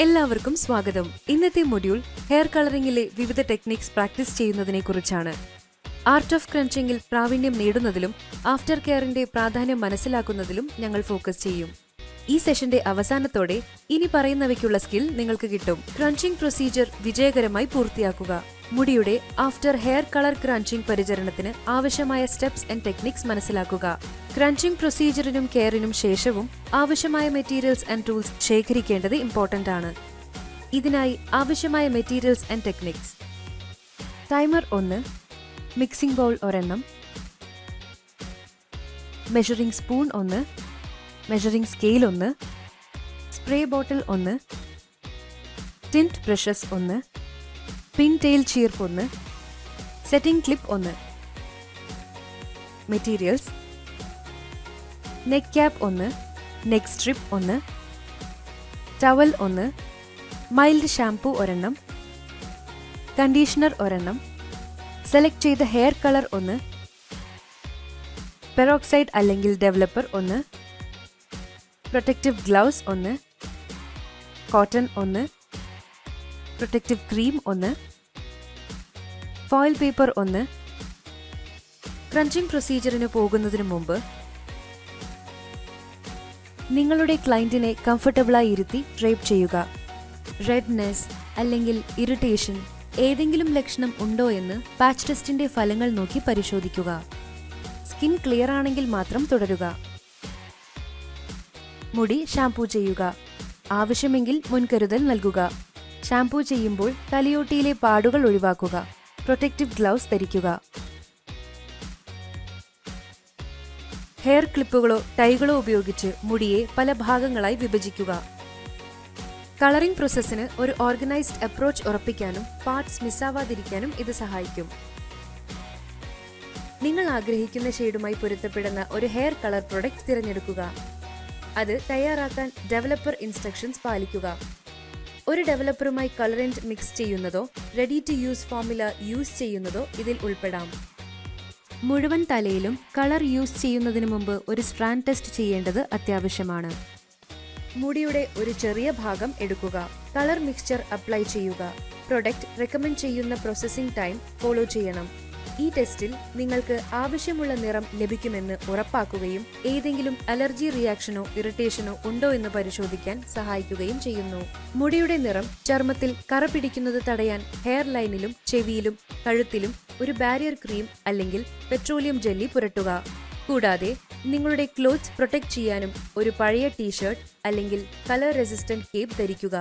എല്ലാവർക്കും സ്വാഗതം. ഇന്നത്തെ മൊഡ്യൂൾ ഹെയർ കളറിംഗിലെ വിവിധ ടെക്നിക്സ് പ്രാക്ടീസ് ചെയ്യുന്നതിനെ കുറിച്ചാണ്. ആർട്ട് ഓഫ് ക്രഞ്ചിംഗിൽ പ്രാവീണ്യം നേടുന്നതിലും ആഫ്റ്റർ കെയറിന്റെ പ്രാധാന്യം മനസ്സിലാക്കുന്നതിലും ഞങ്ങൾ ഫോക്കസ് ചെയ്യും. ഈ സെഷന്റെ അവസാനത്തോടെ ഇനി പറയുന്നവയ്ക്കുള്ള സ്കിൽ നിങ്ങൾക്ക് കിട്ടും. ക്രഞ്ചിംഗ് പ്രൊസീജിയർ വിജയകരമായി പൂർത്തിയാക്കുക. മുടിയുടെ ആഫ്റ്റർ ഹെയർ കളർ ക്രഞ്ചിംഗ് പരിചരണത്തിന് ആവശ്യമായ സ്റ്റെപ്സ് ആൻഡ് ടെക്നിക്സ് മനസ്സിലാക്കുക. ക്രഞ്ചിംഗ് പ്രൊസീജിയറിനും കെയറിനും ശേഷവും ആവശ്യമായ മെറ്റീരിയൽസ് ആൻഡ് ടൂൾസ് ശേഖരിക്കേണ്ടത് ഇമ്പോർട്ടന്റ് ആണ്. ഇതിനായി ആവശ്യമായ materials and techniques: timer 1, mixing bowl ഒരെണ്ണം, measuring spoon 1, measuring scale 1, spray bottle 1, tint brushes 1, pin tail ചീർപ്പ് 1, setting clip 1. Materials: neck cap 1, neck strip 1, towel 1, mild shampoo ഒരെണ്ണം, കണ്ടീഷണർ ഒരെണ്ണം, select ചെയ്ത hair colour 1, peroxide അല്ലെങ്കിൽ developer 1, protective gloves 1, cotton 1, protective cream 1, foil paper 1. Crunching പ്രൊസീജിയറിന് പോകുന്നതിന് മുമ്പ് നിങ്ങളുടെ ക്ലയന്റിനെ കംഫർട്ടബിളായി ഇരുത്തി drape ചെയ്യുക. റെഡ്നെസ് അല്ലെങ്കിൽ ഇറിറ്റേഷൻ ഏതെങ്കിലും ലക്ഷണം ഉണ്ടോ എന്ന് പാച്ച് ടെസ്റ്റിന്റെ ഫലങ്ങൾ നോക്കി പരിശോധിക്കുക. സ്കിൻ ക്ലിയർ ആണെങ്കിൽ മാത്രം തുടരുക. മുടി ഷാംപൂ ചെയ്യുക. ആവശ്യമെങ്കിൽ മുൻകരുതൽ നൽകുക. ഷാംപൂ ചെയ്യുമ്പോൾ തലയോട്ടിയിലെ പാടുകൾ ഒഴിവാക്കുക. പ്രൊട്ടക്റ്റീവ് ഗ്ലൗസ് ധരിക്കുക. ഹെയർ ക്ലിപ്പുകളോ ടൈകളോ ഉപയോഗിച്ച് മുടിയെ പല ഭാഗങ്ങളായി വിഭജിക്കുക. കളറിംഗ് പ്രോസസ്സിന് ഒരു ഓർഗനൈസ്ഡ് അപ്രോച്ച് ഉറപ്പിക്കാനും പാർട്സ് മിസ്സാവാതിരിക്കാനും ഇത് സഹായിക്കും. നിങ്ങൾ ആഗ്രഹിക്കുന്ന ഷെയ്ഡുമായി പൊരുത്തപ്പെടുന്ന ഒരു ഹെയർ കളർ പ്രൊഡക്റ്റ് തിരഞ്ഞെടുക്കുക. അത് തയ്യാറാക്കാൻ ഡെവലപ്പർ ഇൻസ്ട്രക്ഷൻസ് പാലിക്കുക. ഒരു ഡെവലപ്പറുമായി കളറന്റ് മിക്സ് ചെയ്യുന്നതോ ready to use formula use ചെയ്യുന്നതോ ഇതിൽ ഉൾപ്പെടാം. മുഴുവൻ തലയിലും കളർ യൂസ് ചെയ്യുന്നതിന് മുമ്പ് ഒരു സ്ട്രാൻഡ് ടെസ്റ്റ് ചെയ്യേണ്ടത് അത്യാവശ്യമാണ്. മുടിയുടെ ഒരു ചെറിയ ഭാഗം എടുക്കുക. കളർ മിക്സ്ചർ അപ്ലൈ ചെയ്യുക. പ്രൊഡക്റ്റ് റെക്കമെൻഡ് ചെയ്യുന്ന പ്രോസസ്സിംഗ് ടൈം ഫോളോ ചെയ്യണം. ഈ ടെസ്റ്റിൽ നിങ്ങൾക്ക് ആവശ്യമുള്ള നിറം ലഭിക്കുമെന്ന് ഉറപ്പാക്കുകയും ഏതെങ്കിലും അലർജി റിയാക്ഷനോ ഇറിറ്റേഷനോ ഉണ്ടോ എന്ന് പരിശോധിക്കാൻ സഹായിക്കുകയും ചെയ്യുന്നു. മുടിയുടെ നിറം ചർമ്മത്തിൽ കറ പിടിക്കുന്നത് തടയാൻ ഹെയർ ലൈനിലും ചെവിയിലും കഴുത്തിലും ഒരു ബാരിയർ ക്രീം അല്ലെങ്കിൽ പെട്രോളിയം ജെല്ലി പുരട്ടുക. കൂടാതെ നിങ്ങളുടെ ക്ലോത്ത്സ് പ്രൊട്ടക്ട് ചെയ്യാനും ഒരു പഴയ ടീഷർട്ട് അല്ലെങ്കിൽ കളർ റെസിസ്റ്റന്റ് കേപ്പ് ധരിക്കുക.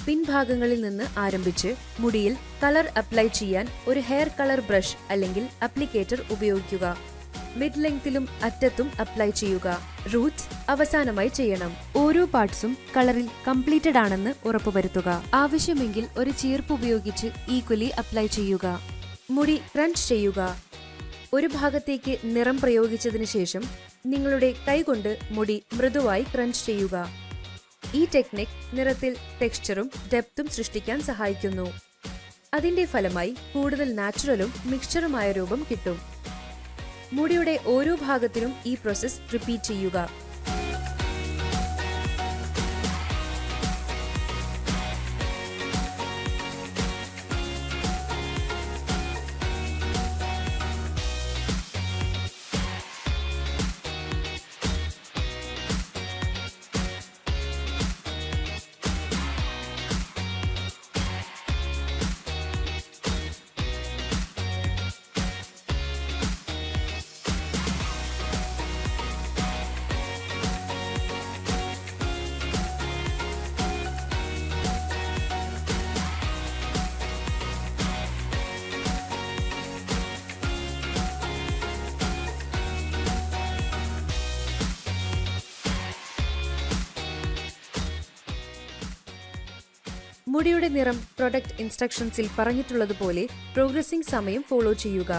പിൻഭാഗങ്ങളിൽ നിന്ന് ആരംഭിച്ച് മുടിയിൽ കളർ അപ്ലൈ ചെയ്യാൻ ഒരു ഹെയർ കളർ ബ്രഷ് അല്ലെങ്കിൽ അപ്ലിക്കേറ്റർ ഉപയോഗിക്കുക. മിഡ് ലെങ്തിലും അറ്റത്തും അപ്ലൈ ചെയ്യുക. റൂട്ട്സ് അവസാനമായി ചെയ്യണം. ഓരോ പാർട്സും കളറിൽ കംപ്ലീറ്റഡ് ആണെന്ന് ഉറപ്പുവരുത്തുക. ആവശ്യമെങ്കിൽ ഒരു ചീർപ്പ് ഉപയോഗിച്ച് ഈക്വലി അപ്ലൈ ചെയ്യുക. മുടി ക്രഞ്ച് ചെയ്യുക. ഒരു ഭാഗത്തേക്ക് നിറം പ്രയോഗിച്ചതിന് ശേഷം നിങ്ങളുടെ കൈകൊണ്ട് മുടി മൃദുവായി ക്രഞ്ച് ചെയ്യുക. ഈ ടെക്നിക് നിറത്തിൽ ടെക്സ്ചറും ഡെപ്തും സൃഷ്ടിക്കാൻ സഹായിക്കുന്നു. അതിന്റെ ഫലമായി കൂടുതൽ നാച്ചുറലും മിക്സ്ചറുമായ രൂപം കിട്ടും. മുടിയുടെ ഓരോ ഭാഗത്തിനും ഈ പ്രോസസ് റിപ്പീറ്റ് ചെയ്യുക. മുടിയുടെ നിറം പ്രൊഡക്റ്റ് ഇൻസ്ട്രക്ഷൻസിൽ പറഞ്ഞിട്ടുള്ളതുപോലെ പ്രോഗ്രസിംഗ് സമയം ഫോളോ ചെയ്യുക.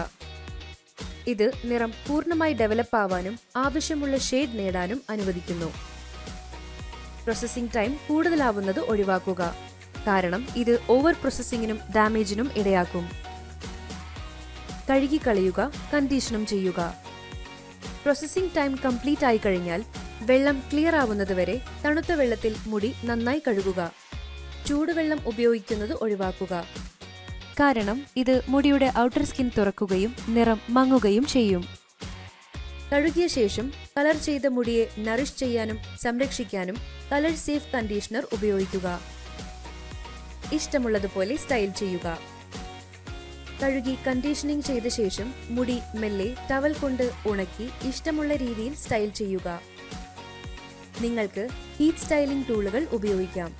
ഇത് നിറം പൂർണ്ണമായി ഡെവലപ്പ് ആവാനും ആവശ്യമുള്ള ഷെയ്ഡ് നേടാനും അനുവദിക്കുന്നു. പ്രോസസ്സിംഗ് ടൈം കൂടുതലാവുന്നത് ഒഴിവാക്കുക. കാരണം ഇത് ഓവർ പ്രോസസ്സിംഗിനും ഡാമേജിനും ഇടയാക്കും. കഴുകിക്കളയുക. കണ്ടീഷനും ചെയ്യുക. പ്രോസസ്സിംഗ് ടൈം കംപ്ലീറ്റ് ആയി കഴിഞ്ഞാൽ വെള്ളം ക്ലിയർ ആവുന്നതുവരെ തണുത്ത വെള്ളത്തിൽ മുടി നന്നായി കഴുകുക. ചൂടുവെള്ളം ഉപയോഗിക്കുന്നത് ഒഴിവാക്കുക. കാരണം ഇത് മുടിയുടെ ഔട്ടർ സ്കിൻ തുറക്കുകയും നിറം മങ്ങുകയും ചെയ്യും. കഴുകിയ ശേഷം കളർ ചെയ്ത മുടിയെ നറിഷ് ചെയ്യാനും സംരക്ഷിക്കാനും കളർ സേഫ് കണ്ടീഷണർ ഉപയോഗിക്കുക. ഇഷ്ടമുള്ളതുപോലെ സ്റ്റൈൽ ചെയ്യുക. കഴുകി കണ്ടീഷനിങ് ചെയ്ത ശേഷം മുടി മെല്ലെ ടവൽ കൊണ്ട് ഉണക്കി ഇഷ്ടമുള്ള രീതിയിൽ സ്റ്റൈൽ ചെയ്യുക. നിങ്ങൾക്ക് ഹീറ്റ് സ്റ്റൈലിംഗ് ടൂളുകൾ ഉപയോഗിക്കാം.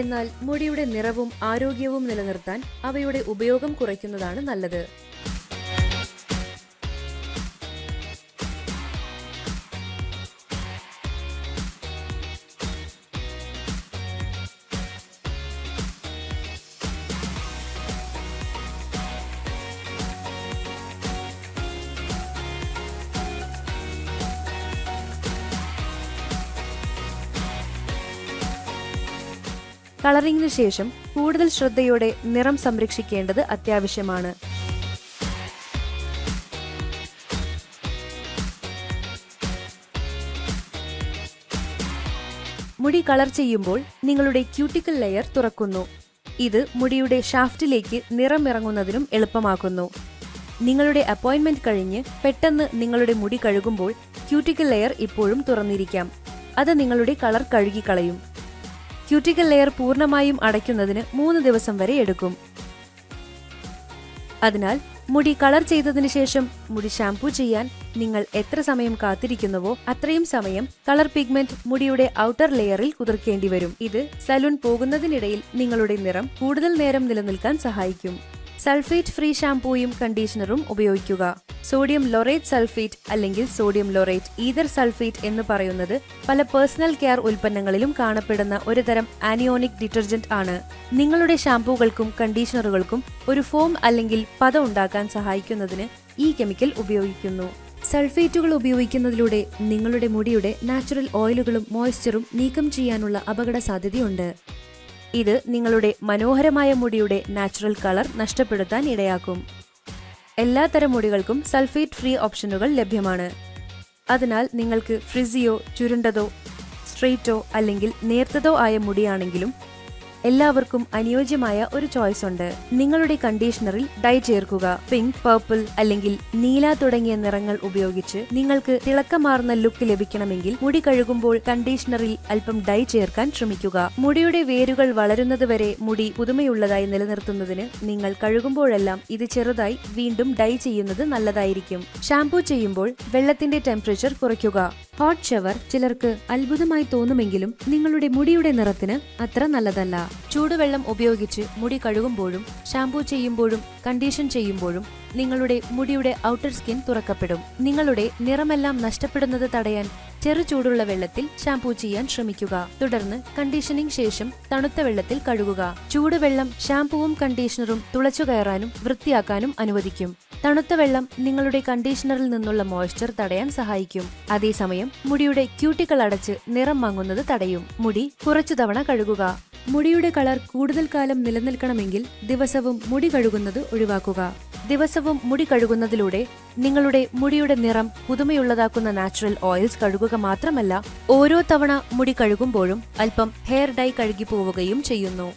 എന്നാൽ മുടിയുടെ നിറവും ആരോഗ്യവും നിലനിർത്താൻ അവയുടെ ഉപയോഗം കുറയ്ക്കുന്നതാണ് നല്ലത്. കളറിംഗിന് ശേഷം കൂടുതൽ ശ്രദ്ധയോടെ നിറം സംരക്ഷിക്കേണ്ടത് അത്യാവശ്യമാണ്. മുടി കളർ ചെയ്യുമ്പോൾ നിങ്ങളുടെ ക്യൂട്ടിക്കൽ ലെയർ തുറക്കുന്നു. ഇത് മുടിയുടെ ഷാഫ്റ്റിലേക്ക് നിറം ഇറങ്ങുന്നതിനും എളുപ്പമാക്കുന്നു. നിങ്ങളുടെ അപ്പോയിന്റ്മെന്റ് കഴിഞ്ഞ് പെട്ടെന്ന് നിങ്ങളുടെ മുടി കഴുകുമ്പോൾ ക്യൂട്ടിക്കൽ ലെയർ ഇപ്പോഴും തുറന്നിരിക്കാം. അത് നിങ്ങളുടെ കളർ കഴുകിക്കളയും. ക്യൂട്ടിക്കൽ ലെയർ പൂർണ്ണമായും അടയ്ക്കുന്നതിന് 3 ദിവസം വരെ എടുക്കും. അതിനാൽ മുടി കളർ ചെയ്തതിനു ശേഷം മുടി ഷാംപൂ ചെയ്യാൻ നിങ്ങൾ എത്ര സമയം കാത്തിരിക്കുന്നുവോ അത്രയും സമയം കളർ പിഗ്മെന്റ് മുടിയുടെ ഔട്ടർ ലെയറിൽ കുതിർക്കേണ്ടി വരും. ഇത് സലൂൺ പോകുന്നതിനിടയിൽ നിങ്ങളുടെ നിറം കൂടുതൽ നേരം നിലനിൽക്കാൻ സഹായിക്കും. സൾഫേറ്റ് ഫ്രീ ഷാംപൂയും കണ്ടീഷണറും ഉപയോഗിക്കുക. സോഡിയം ലോറേറ്റ് സൾഫേറ്റ് അല്ലെങ്കിൽ സോഡിയം ലോറേറ്റ് ഈതർ സൾഫേറ്റ് എന്ന് പറയുന്നത് പല പേഴ്സണൽ കെയർ ഉൽപ്പന്നങ്ങളിലും കാണപ്പെടുന്ന ഒരു തരം ആനിയോണിക് ഡിറ്റർജന്റ് ആണ്. നിങ്ങളുടെ ഷാംപൂകൾക്കും കണ്ടീഷണറുകൾക്കും ഒരു ഫോം അല്ലെങ്കിൽ പത ഉണ്ടാക്കാൻ സഹായിക്കുന്നതിന് ഈ കെമിക്കൽ ഉപയോഗിക്കുന്നു. സൾഫേറ്റുകൾ ഉപയോഗിക്കുന്നതിലൂടെ നിങ്ങളുടെ മുടിയുടെ നാച്ചുറൽ ഓയിലുകളും മോയ്സ്ചറും നീക്കം ചെയ്യാനുള്ള അപകട സാധ്യതയുണ്ട്. ഇത് നിങ്ങളുടെ മനോഹരമായ മുടിയുടെ നാച്ചുറൽ കളർ നഷ്ടപ്പെടുത്താൻ ഇടയാക്കും. എല്ലാത്തരം മുടികൾക്കും സൾഫേറ്റ് ഫ്രീ ഓപ്ഷനുകൾ ലഭ്യമാണ്. അതിനാൽ നിങ്ങൾക്ക് ഫ്രിസിയോ, ചുരുണ്ടതോ, സ്ട്രെയിറ്റോ അല്ലെങ്കിൽ നേർത്തതോ ആയ മുടിയാണെങ്കിലും എല്ലാവർക്കും അനുയോജ്യമായ ഒരു ചോയ്സ് ഉണ്ട്. നിങ്ങളുടെ കണ്ടീഷണറിൽ ഡൈ ചേർക്കുക. പിങ്ക്, പർപ്പിൾ അല്ലെങ്കിൽ നീല തുടങ്ങിയ നിറങ്ങൾ ഉപയോഗിച്ച് നിങ്ങൾക്ക് തിളക്കമാർന്ന ലുക്ക് ലഭിക്കണമെങ്കിൽ മുടി കഴുകുമ്പോൾ കണ്ടീഷണറിൽ അല്പം ഡൈ ചേർക്കാൻ ശ്രമിക്കുക. മുടിയുടെ വേരുകൾ വളരുന്നതുവരെ മുടി പുതുമയുള്ളതായി നിലനിർത്തുന്നതിന് നിങ്ങൾ കഴുകുമ്പോഴെല്ലാം ഇത് ചെറുതായി വീണ്ടും ഡൈ ചെയ്യുന്നത് നല്ലതായിരിക്കും. ഷാംപൂ ചെയ്യുമ്പോൾ വെള്ളത്തിന്റെ ടെമ്പറേച്ചർ കുറയ്ക്കുക. ഹോട്ട് ഷവർ ചിലർക്ക് അത്ഭുതമായി തോന്നുമെങ്കിലും നിങ്ങളുടെ മുടിയുടെ നിറത്തിന് അത്ര നല്ലതല്ല. ചൂടുവെള്ളം ഉപയോഗിച്ച് മുടി കഴുകുമ്പോഴും ഷാംപൂ ചെയ്യുമ്പോഴും കണ്ടീഷൻ ചെയ്യുമ്പോഴും നിങ്ങളുടെ മുടിയുടെ ഔട്ടർ സ്കിൻ തുറക്കപ്പെടും. നിങ്ങളുടെ നിറമെല്ലാം നഷ്ടപ്പെടുന്നത് തടയാൻ ചെറു ചൂടുള്ള വെള്ളത്തിൽ ഷാംപൂ ചെയ്യാൻ ശ്രമിക്കുക. തുടർന്ന് കണ്ടീഷനിങ് ശേഷം തണുത്ത വെള്ളത്തിൽ കഴുകുക. ചൂടുവെള്ളം ഷാംപൂവും കണ്ടീഷണറും തുളച്ചു കയറാനും വൃത്തിയാക്കാനും അനുവദിക്കും. തണുത്ത വെള്ളം നിങ്ങളുടെ കണ്ടീഷണറിൽ നിന്നുള്ള മോയ്സ്ചർ തടയാൻ സഹായിക്കും. അതേസമയം മുടിയുടെ ക്യൂട്ടിക്കൾ അടച്ച് നിറം മങ്ങുന്നത് തടയും. മുടി കുറച്ചു തവണ കഴുകുക. മുടിയുടെ കളർ കൂടുതൽ കാലം നിലനിൽക്കണമെങ്കിൽ ദിവസവും മുടി കഴുകുന്നത് ഒഴിവാക്കുക. ദിവസവും മുടി കഴുകുന്നതിലൂടെ നിങ്ങളുടെ മുടിയുടെ നിറം പുതുമയുള്ളതാക്കുന്ന നാച്ചുറൽ ഓയിൽസ് കഴുകുക മാത്രമല്ല, ഓരോ തവണ മുടി കഴുകുമ്പോഴും അല്പം ഹെയർ ഡൈ കഴുകി പോവുകയും ചെയ്യുന്നു.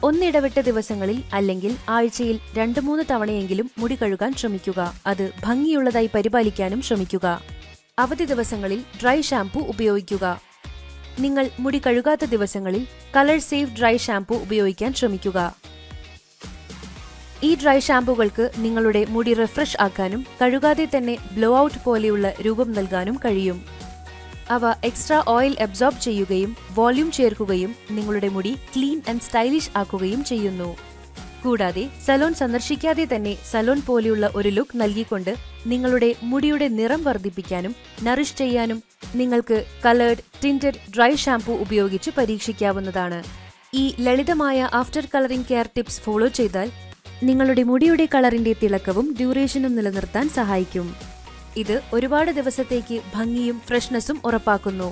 ഒന്നിടവിട്ട ദിവസങ്ങളിൽ അല്ലെങ്കിൽ ആഴ്ചയിൽ 2-3 തവണയെങ്കിലും മുടി കഴുകാൻ ശ്രമിക്കുക. അത് ഭംഗിയുള്ളതായി പരിപാലിക്കാനും ശ്രമിക്കുക. അവധി ദിവസങ്ങളിൽ ഡ്രൈ ഷാംപൂ ഉപയോഗിക്കുക. നിങ്ങൾ മുടി കഴുകാത്ത ദിവസങ്ങളിൽ കളർ സേഫ് ഡ്രൈ ഷാംപൂ ഉപയോഗിക്കാൻ ശ്രമിക്കുക. ഈ ഡ്രൈ ഷാംപൂകൾക്ക് നിങ്ങളുടെ മുടി റിഫ്രഷ് ആക്കാനും കഴുകാതെ തന്നെ ബ്ലോ ഔട്ട് പോലെയുള്ള രൂപം നൽകാനും കഴിയും. അവ എക്സ്ട്രാ ഓയിൽ അബ്സോർബ് ചെയ്യുകയും വോള്യൂം ചേർക്കുകയും നിങ്ങളുടെ മുടി ക്ലീൻ ആൻഡ് സ്റ്റൈലിഷ് ആക്കുകയും ചെയ്യുന്നു. കൂടാതെ സലോൺ സന്ദർശിക്കാതെ തന്നെ സലോൺ പോലെയുള്ള ഒരു ലുക്ക് നൽകിക്കൊണ്ട് നിങ്ങളുടെ മുടിയുടെ നിറം വർദ്ധിപ്പിക്കാനും നറിഷ് ചെയ്യാനും നിങ്ങൾക്ക് കളേർഡ് ടിന്റഡ് ഡ്രൈ ഷാംപൂ ഉപയോഗിച്ച് പരീക്ഷിക്കാവുന്നതാണ്. ഈ ലളിതമായ after colouring care tips follow ചെയ്താൽ നിങ്ങളുടെ മുടിയുടെ കളറിന്റെ തിളക്കവും ഡ്യൂറേഷനും നിലനിർത്താൻ സഹായിക്കും. ഇത് ഒരുപാട് ദിവസത്തേക്ക് ഭംഗിയും ഫ്രഷ്നെസ്സും ഉറപ്പാക്കുന്നു.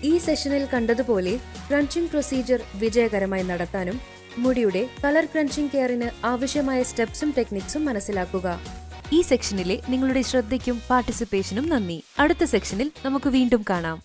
ഈ സെഷനിൽ കണ്ടതുപോലെ ക്രഞ്ചിംഗ് പ്രൊസീജിയർ വിജയകരമായി നടത്താനും മുടിയുടെ കളർ ക്രഞ്ചിംഗ് കെയറിന് ആവശ്യമായ സ്റ്റെപ്സും ടെക്നിക്സും മനസ്സിലാക്കുക. ഈ സെക്ഷനിലെ നിങ്ങളുടെ ശ്രദ്ധയ്ക്കും പാർട്ടിസിപ്പേഷനും നന്ദി. അടുത്ത സെക്ഷനിൽ നമുക്ക് വീണ്ടും കാണാം.